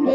2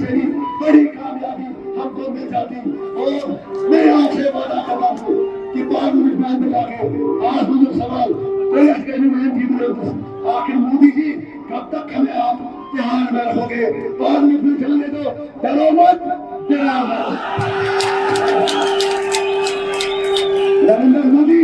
سے بھی بڑی کامیابی ہم کو مل جاتی. اور میں آپ سے وعدہ کرتا ہوں کہ پارلیمنٹ میں اندر آگے آج مجھے سوال پریس کے میں آخر مودی جی کب تک ہمیں آپ دھیان میں رکھو گے؟ پارلیمنٹ میں چلنے دو، ڈرو مت، ڈراؤ مت. نریندر مودی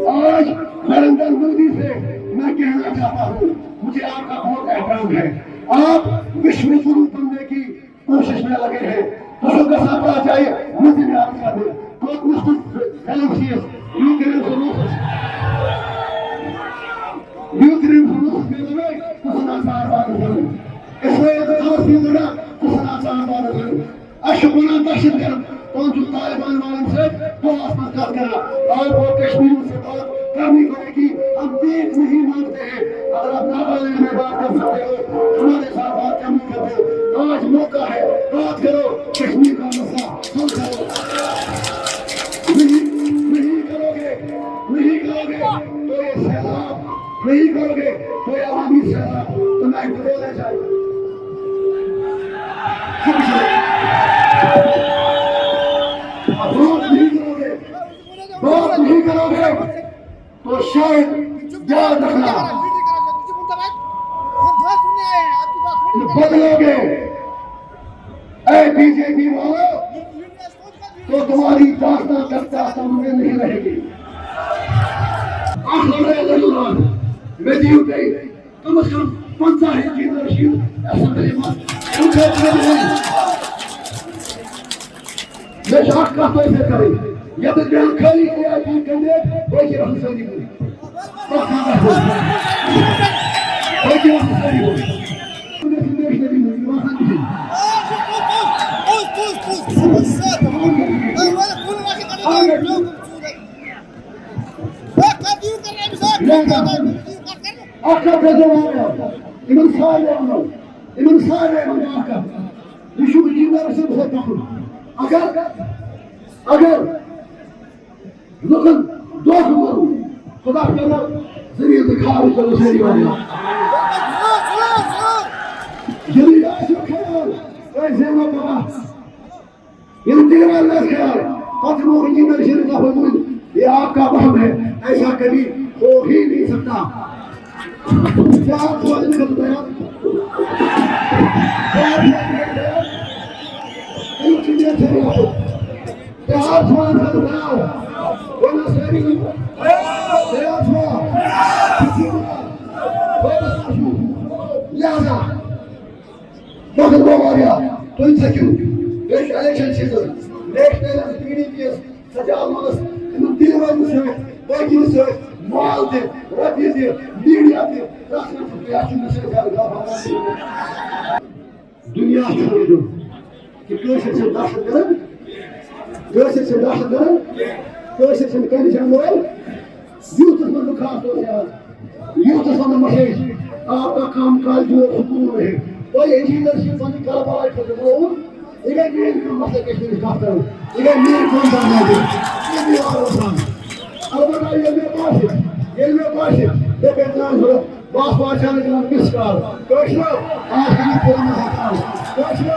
آج نریندر مودی سے میں کہنا چاہتا ہوں مجھے آپ کا بہت احترام ہے. آپ وشو گرو بننے کی کوشش میں لگے ہیں. دوسروں کا ساتھ پڑا چاہیے مجھے میں آپ کا دے طالبان والوں سے بہت مدد کرنا اور وہ کشمیر سے بات کرنی پڑے گی. ہم دیکھ نہیں مانتے ہیں. اگر آپ ناگالینڈ میں بات کر سکتے ہو ہمارے ساتھ بات کم کرتے ہو. آج موقع ہے، بات کرو، کشمیر کا مسئلہ حل کرو. نہیں کرو گے تو یہ سیلاب، نہیں کرو گے تو یہ عوامی سیلاب تو میں بولنا چاہیے. بات نہیں کرو گے تو شاید یاد رکھنا بدلو گے. اے بی جے پی والو تو تمہاری داستان کرتا سامنے نہیں رہے گی. میں دیو گئی کم از کم 50 انجینئر رشید اسمبلی میں شاخ کا پیسے کریں یا تو جان خالی کیا کی کندے کوئی رہن سے نہیں ہوئی کوئی رہن سے نہیں ہوئی اگر لکن دو کروں خدا کرو ذریعہ دکھاؤ چلو سیری والی جلی آئیسو خیال ایسے وہ بابا یہ دیوار لیس خیال قتل و انجینر شریف کا فرمود یہ آپ کا بہم ہے. ایسا کبھی ہو ہی نہیں سکتا. کیا آپ سوال نکلتا ہے کیا آپ انجینر شریف کیا آپ سوال نکلتا ہے بولا سیری کیا آپ سوال کسی بولا ساشو لہذا وقت وہ آگیا تو ان سے کیوں بیش الیکشن سیزن نیشنل ایکٹیویٹیز سجال مانس ان دیوان سے باقی سے مال دے ربی دے میڈیا دے رسم سے پیاشن سے دنیا چھوڑ دو کہ کیسے سے داشت کریں کیسے سے داشت کریں کیسے سے کنڈیشن ہوئے یوتھ میں لکھاس ہو جائے یوتھ میں مسیج آپ کا کام کاج جو حکومت ہے کوئی انجینئر شیف بنی کاربائی کرتے ہو یہ ہے مین کام مسئلہ کشمیر کا کرو یہ ہے مین کام کرنا ہے یہ بھی اور آسان البتہ یہ میں باشد لیکن نام ہو باس بادشاہ نے جناب مسکار کوشلو آج بھی پورا مسکار کوشلو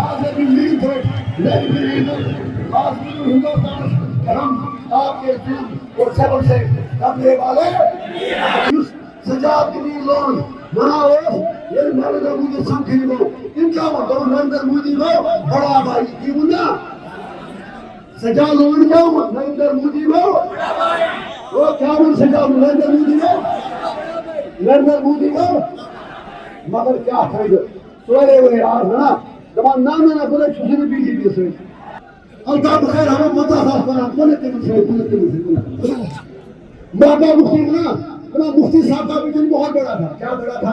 آج بھی مین پوائنٹ لیکن آج بھی ہندوستان ہم آپ کے دل اور سبر سے قبلے والے سجاد کی لون بناؤ یہ نریندر مودی سمکھنی لو ان کا مطلب نریندر مودی لو بڑا بھائی کی بنا سجا لون کیا نریندر مودی لو وہ کیا من سجا نریندر مودی لو نریندر مودی لو مگر کیا فائدہ سوالے ہوئے آج نا زمان نام نہ بولے چھوٹے بی جے پی سے الطاف خیر ہمیں متا صاحب پر بولے تم سے بابا مفتی نا مفتی صاحب کا بھی بہت بڑا تھا. کیا بڑا تھا؟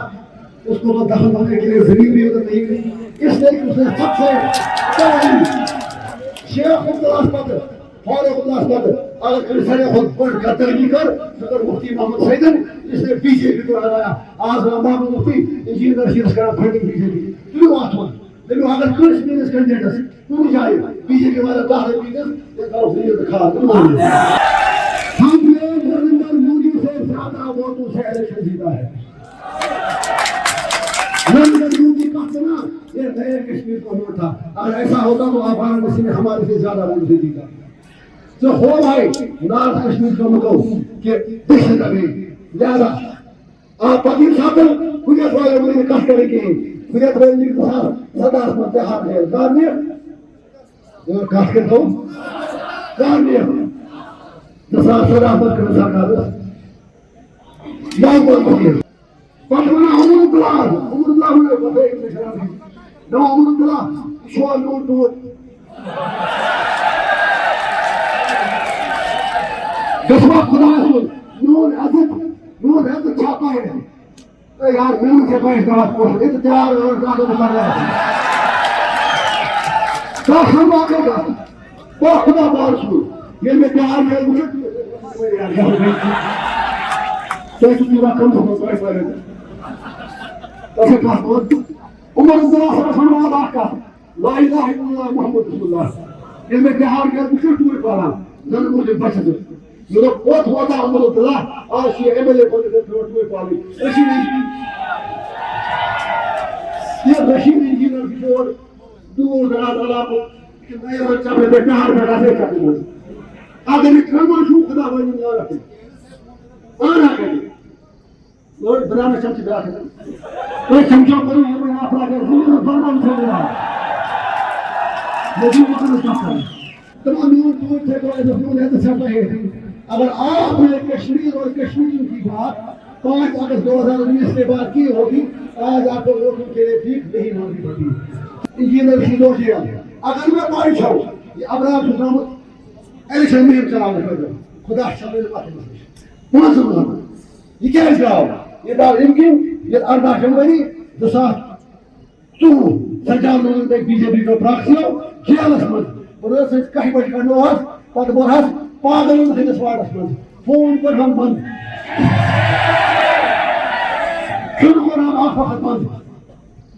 اس کو تو دخل ہونے کے لیے زمین بھی ہوتا نہیں ہوئی اس لیے کہ اس نے سب سے شیخ عبدالاسپت فاروق عبدالاسپت اگر کنسر خود پر قتل بھی کر صدر مفتی محمد سیدن اس نے بی جے پی کو ہرایا. آج محمد مفتی انجینئر شیخ کرا پھنڈنگ بی جے پی کیوں آتوان دپو اگر کس میس کینڈیڈیٹس کن جائے بی جے پی والا دہ رۄپیہِ ہم نے نریندر مودی سے زیادہ ووٹوں سے الیکشن جیتا ہے. نریندر مودی کا چنا یہ نئے کشمیر کو ووٹ تھا. اگر ایسا ہوتا تو آپ وارانسی میں ہمارے سے زیادہ ووٹ سے جیتا. تو ہو بھائی نارتھ کشمیر کو مکو کہ دہشت ابھی لہذا آپ پتیم صاحب کجیت والے مجھے کس کرے گی کجیت والے مجھے کسا صداس متحاد ہے کارنیہ کس کرتا ہوں کارنیہ دسار صداس متحاد سرکار یہاں پر مکیر پتمنا عمر اللہ ہوئے پتہ ایک نشان ہے نو عمر اللہ شوال نور دور دسوا خدا سن نور عزت چھاپا ہے اے یار میں سے پیش دعوت کو اتحاد اور دعوت کر رہا ہے تو ہم آگے گا وہ خدا بارسو یہ میں تیار میں تو پورا کم ہو گیا پہلے ایسے کہا عمر اللہ صلی اللہ کا لا الہ الا اللہ محمد رسول اللہ یہ میں تیار میں کچھ ہوئے پارا نن مجھے بچ دو میرا بہت ہوتا عمر اللہ آج یہ ایم ایل اے کو ہوئے پالی یہ رشید انجینئر کی جوڑ دور دراز علاقوں کہ نئے بچہ میں بیٹھا ہر بیٹھا سے چاہتے ہیں اگر اکرمان شو خدا بھائی نے آ رکھے آنا کہتے لوگ بنانا چمچے بلا کرتے کوئی چمچوں کرو یہ میں آپ راجہ زمین برمان سے لیا مجھے مقرر چاہتا ہے تمام نور دور تھے تو ایسا فیون ہے تو چاہتا ہے اگر آپ نے کشمیر اور کشمیریوں کی بات 5 اگست 2019 کے بعد کی ہوگی آج آپ کو ووٹوں کے لیے ٹھیک نہیں ہوگی پڑتی. انجینئر سی دوشیا اگر میں پائی چھاؤں یہ ابراہم حکومت الیکشن میں چلانے کر رہا خدا شامل بات ہے پانچ سمجھا یہ کیا جاؤ یہ دار امکن یہ 18 جنوری 2024 سجال لوگوں نے بی جے پی کو پراکسیو جیلس من اور اس کہیں بچ کرنو آج پت برہت پاگلوں سے نسواڑس من فون پر ہم بند شروع کو نام آخ وقت بند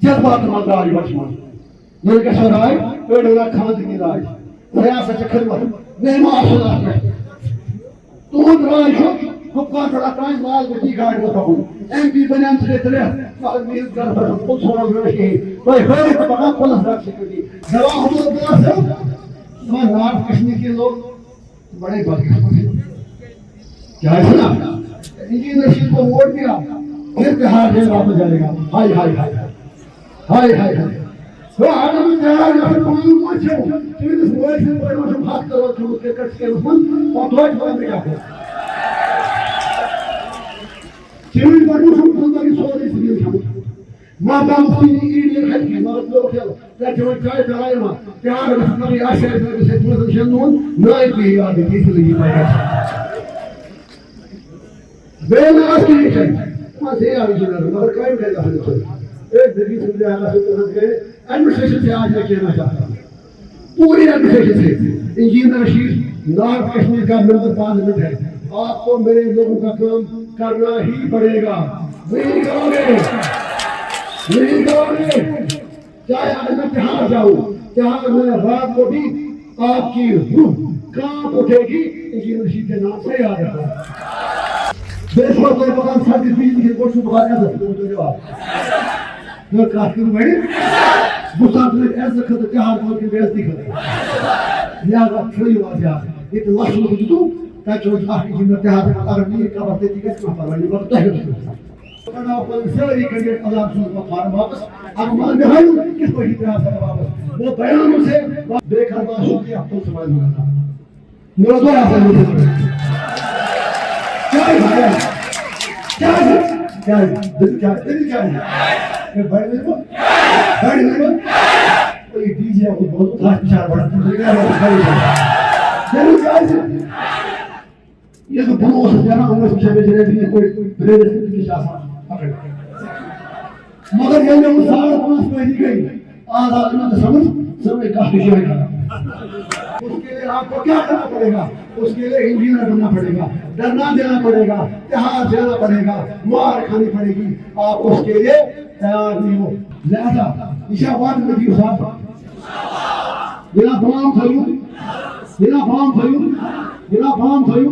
جذبات منداری بچ من یہ کشور رائے پیڑولا خاندگی رائے ریاست خدمت نعمہ آسودات میں تون رائے شو حکومت رکھائیں لال بچی گاڑی کو تھکوں ایم پی بنیان سے تلے مگر میز گر پر پل سوڑا گرشی کوئی خیلی کو بقا پلس رکھ سکتی جواب حضور اللہ سے تمہیں نارتھ کشمیر کے لوگ بڑے بدقسمت ہیں کیا ہے سنا انجینئر شیل کو ووٹ دیا پھر تہار جیل واپس جائے گا ہائی ہائی ہائی ہائی ہائی ہائی تو آگے میں تہار یا پھر کوئی پوچھو چیز اس موائل سے کوئی مجھے بھاگ کرو چھوڑ کے کٹ کے رسول اور دوائٹ بند کیا ہے چیز بڑھو سب کھلتا کی سوری سے بھی چھوڑ ماں باپ کی ایڈی خط کی مگر لوگ کھل تاکہ چائے پلائے ماں تہار رسول نبی آشائر سے پوزن شنون نائی بھی آگے کسی لگی پائے بے ناس کی نہیں چاہیے ماں سے آگے جنر مگر قائم رہے گا حضرت ایک دبی سمجھے آگا سے پہنچ گئے ایڈمنسٹریشن سے آج میں کہنا چاہتا ہوں پوری ایڈمنسٹریشن سے انجینئر رشید نارتھ کشمیر کا ممبر پارلیمنٹ ہے آپ کو میرے لوگوں کا کام کرنا ہی پڑے گا نہیں کرو گے نہیں کرو گے چاہے اگر میں تہار جاؤں تہار میں رات کو بھی آپ کی روح کام اٹھے گی انجینئر رشید کے نام سے یاد رکھنا بیس کو کوئی مقام ساتھ بیجی کے گوشت بخار ایسا تو جواب میں کہا کروں بھائی گستاخ نے ایسا خطر تہار کو کی بیعزتی کرے لہذا چھوڑی بات ہے یہ تو لاش لوگ تو تاکہ وہ آخری جن میں تہار اگر نہیں کبر دیتی گئی تو پروائی بات تہر کرنا اپنے ساری کریٹ اللہ رسول کو فارم واپس اب مان بہائی کس کو ہی تہار سے واپس وہ بیانوں سے بے خربا شکریہ تو سمجھ لگا تھا میرا دو ایسا نہیں تھا کیا ہے کیا ہے کیا ہے دل کیا ہے دل کیا ہے میں بڑھ نہیں ہوں کوئی دیجئے وہ بہت خاص پچھار بڑھا تم لگا رہا ہے دل کیا ہے یہ تو بھنو سے جانا ہوں اس پچھے بجرے بھی کوئی بریڈ سے کی شاہ پکڑ مگر یہ میں سارا پانچ پہنی گئی آزاد میں سمجھ کافی شوئی کرا اس کے لیے آپ کو کیا کرنا پڑے گا اس کے لیے انجینئر بننا پڑے گا ڈرنا دینا پڑے گا تہار دینا پڑے گا مار کھانی پڑے گی آپ اس کے لیے تیار نہیں ہو. لہذا انشاءاللہ نبی صاحب میرا فلام تھیو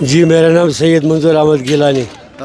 جی میرا نام سید منظور احمد گیلانی.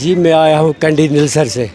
جی میں آیا ہوں کنڈی نیلسر سے.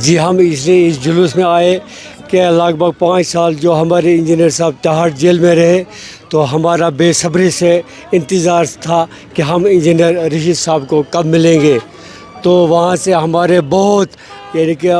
جی ہم اس لیے اس جلوس میں آئے کہ لگ بھگ 5 سال جو ہمارے انجینئر صاحب تہاڑ جیل میں رہے تو ہمارا بے صبری سے انتظار تھا کہ ہم انجینئر رشید صاحب کو کب ملیں گے. تو وہاں سے ہمارے بہت یعنی کہ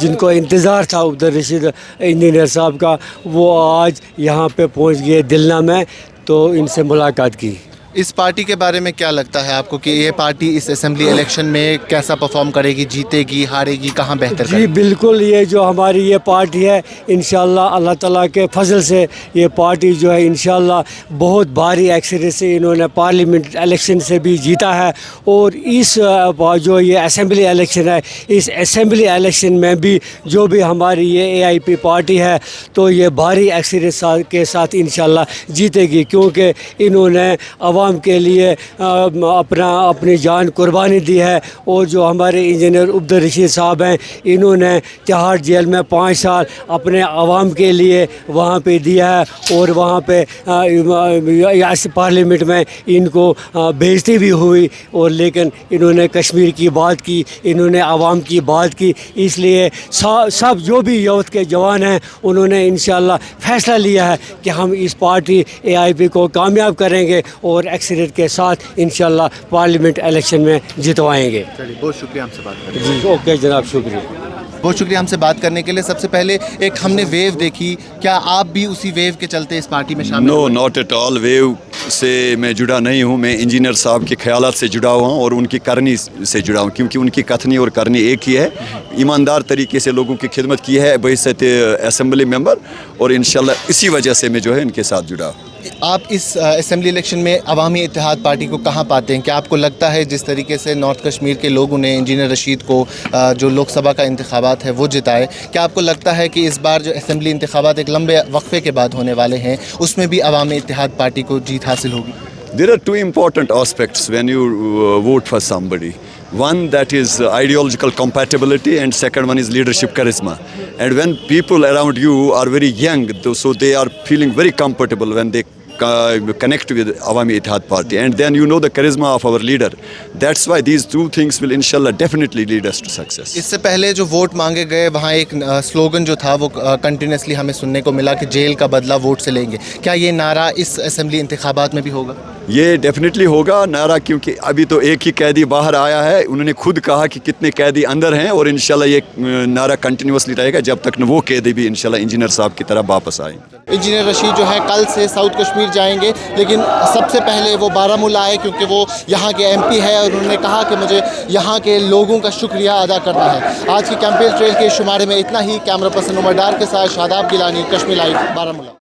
جن کو انتظار تھا عبد الرشید انجینئر صاحب کا وہ آج یہاں پہ پہنچ گئے دلنا میں تو ان سے ملاقات کی. اس پارٹی کے بارے میں کیا لگتا ہے آپ کو کہ یہ پارٹی اس اسمبلی الیکشن میں کیسا پرفارم کرے گی, جیتے گی, ہارے گی, کہاں بہتر کرے جی گی؟ بالکل یہ جو ہماری یہ پارٹی ہے انشاءاللہ اللہ تعالیٰ کے فضل سے یہ پارٹی جو ہے انشاءاللہ بہت بھاری ایکسرے سے انہوں نے پارلیمنٹ الیکشن سے بھی جیتا ہے اور اس جو یہ اسمبلی الیکشن ہے اس اسمبلی الیکشن میں بھی جو بھی ہماری یہ AIP پارٹی ہے تو یہ بھاری ایکسرے کے ساتھ انشاءاللہ جیتے گی کیونکہ انہوں نے عوام کے لیے اپنی جان قربانی دی ہے. اور جو ہمارے انجینئر عبد الرشید صاحب ہیں انہوں نے تہاڑ جیل میں 5 سال اپنے عوام کے لیے وہاں پہ دیا ہے اور وہاں پہ پارلیمنٹ میں ان کو بےعزتی بھی ہوئی اور لیکن انہوں نے کشمیر کی بات کی, انہوں نے عوام کی بات کی. اس لیے سب جو بھی یوتھ کے جوان ہیں انہوں نے انشاءاللہ فیصلہ لیا ہے کہ ہم اس پارٹی AIP کو کامیاب کریں گے اور ایکسیڈنٹ کے ساتھ انشاءاللہ پارلیمنٹ الیکشن میں جتوائیں گے. چلیے, بہت شکریہ ہم سے بات کرنے جی اوکے جناب, شکریہ. بہت شکریہ ہم سے بات کرنے کے لیے. سب سے پہلے ایک ہم نے ویو دیکھی, کیا آپ بھی اسی ویو کے چلتے اس پارٹی میں شامل نو ہوئے؟ Not at all. ویو سے میں جڑا نہیں ہوں, میں انجینئر صاحب کے خیالات سے جڑا ہوا ہوں اور ان کی کرنی سے جڑا ہوں کیونکہ ان کی کتھنی اور کرنی ایک ہی ہے. ایماندار طریقے سے لوگوں کی خدمت کی ہے بحیثیت اسمبلی ممبر اور انشاءاللہ اسی وجہ سے میں جو ہے ان کے ساتھ جڑا ہوں. آپ اس اسمبلی الیکشن میں عوامی اتحاد پارٹی کو کہاں پاتے ہیں؟ کیا آپ کو لگتا ہے جس طریقے سے نارتھ کشمیر کے لوگوں نے انجینئر رشید کو جو لوک سبھا کا انتخابات ہے وہ جتائے, کیا آپ کو لگتا ہے کہ اس بار جو اسمبلی انتخابات ایک لمبے وقفے کے بعد ہونے والے ہیں اس میں بھی عوامی اتحاد پارٹی کو جیت حاصل ہوگی؟ There are two important aspects when you vote for somebody. One that is ideological compatibility and second one is leadership charisma. And when people around you are very young, so they are feeling very comfortable when they connect with Awami Ittihad Party, and then you know the charisma of our leader. That's why these two things will inshallah definitely lead us to success. اس سے پہلے جو vote مانگے گئے وہاں ایک slogan جو تھا وہ کنٹینیوسلی ہمیں سننے کو ملا کہ جیل کا بدلہ ووٹ سے لیں گے. کیا یہ نعرہ اس اسمبلی انتخابات میں بھی ہوگا؟ یہ ڈیفینیٹلی ہوگا نعرہ, کیونکہ ابھی تو ایک ہی قیدی باہر آیا ہے, انہوں نے خود کہا کہ کتنے قیدی اندر ہیں اور انشاءاللہ یہ نعرہ کنٹینیوسلی رہے گا جب تک وہ قیدی بھی انشاءاللہ انجینئر صاحب کی طرف واپس آئیں. انجینئر رشید جو ہے کل سے ساؤتھ کشمیر جائیں گے, لیکن سب سے پہلے وہ بارہمولہ آئے کیونکہ وہ یہاں کے MP ہے اور انہوں نے کہا کہ مجھے یہاں کے لوگوں کا شکریہ ادا کرنا ہے. آج کی کیمپین ٹریل کے شمارے میں اتنا ہی. کیمرہ پرسن عمر ڈار کے ساتھ شاداب گیلانی, کشمیر لائیو, بارہمولہ.